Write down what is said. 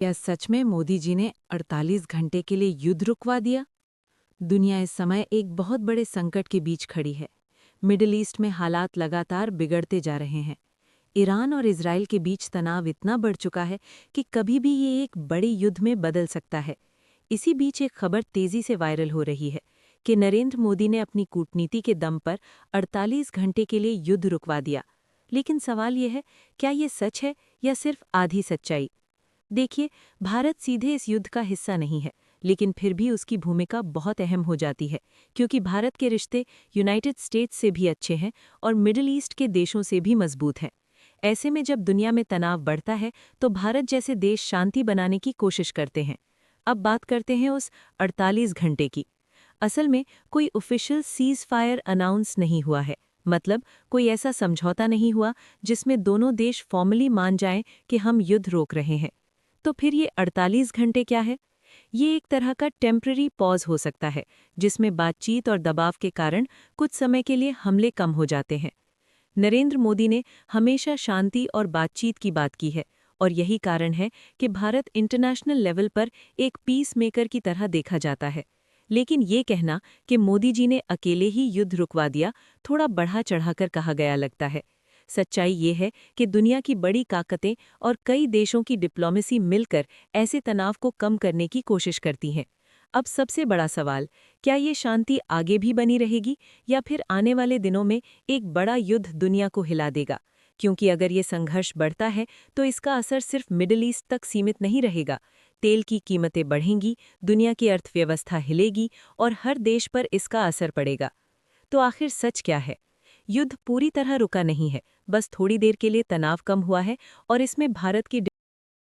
क्या सच में मोदी जी ने 48 घंटे के लिए युद्ध रुकवा दिया? दुनिया इस समय एक बहुत बड़े संकट के बीच खड़ी है। मिडिल ईस्ट में हालात लगातार बिगड़ते जा रहे हैं। ईरान और इजराइल के बीच तनाव इतना बढ़ चुका है कि कभी भी ये एक बड़े युद्ध में बदल सकता है। इसी बीच एक खबर तेजी से वायरल हो रही है कि नरेंद्र मोदी ने अपनी कूटनीति के दम पर 48 घंटे के लिए युद्ध रुकवा दिया। लेकिन सवाल यह है, क्या ये सच है या सिर्फ आधी सच्चाई? देखिए, भारत सीधे इस युद्ध का हिस्सा नहीं है, लेकिन फिर भी उसकी भूमिका बहुत अहम हो जाती है, क्योंकि भारत के रिश्ते यूनाइटेड स्टेट्स से भी अच्छे हैं और मिडिल ईस्ट के देशों से भी मजबूत हैं। ऐसे में जब दुनिया में तनाव बढ़ता है, तो भारत जैसे देश शांति बनाने की कोशिश करते हैं। अब बात करते हैं उस 48 घंटे की। असल में कोई ऑफिशियल सीज फायर अनाउंस नहीं हुआ है। मतलब कोई ऐसा समझौता नहीं हुआ जिसमें दोनों देश फॉर्मली मान जाएं कि हम युद्ध रोक रहे हैं। तो फिर ये 48 घंटे क्या है? ये एक तरह का टेम्पररी पॉज हो सकता है, जिसमें बातचीत और दबाव के कारण कुछ समय के लिए हमले कम हो जाते हैं। नरेंद्र मोदी ने हमेशा शांति और बातचीत की बात की है, और यही कारण है कि भारत इंटरनेशनल लेवल पर एक पीस मेकर की तरह देखा जाता है। लेकिन ये कहना कि मोदी जी ने अकेले ही युद्ध रुकवा दिया, थोड़ा बढ़ा चढ़ाकर कहा गया लगता है। सच्चाई ये है कि दुनिया की बड़ी ताकतें और कई देशों की डिप्लोमेसी मिलकर ऐसे तनाव को कम करने की कोशिश करती हैं। अब सबसे बड़ा सवाल, क्या ये शांति आगे भी बनी रहेगी या फिर आने वाले दिनों में एक बड़ा युद्ध दुनिया को हिला देगा? क्योंकि अगर ये संघर्ष बढ़ता है तो इसका असर सिर्फ मिडिल ईस्ट तक सीमित नहीं रहेगा। तेल की कीमतें बढ़ेंगी, दुनिया की अर्थव्यवस्था हिलेगी और हर देश पर इसका असर पड़ेगा। तो आखिर सच क्या है? युद्ध पूरी तरह रुका नहीं है, बस थोड़ी देर के लिए तनाव कम हुआ है और इसमें भारत की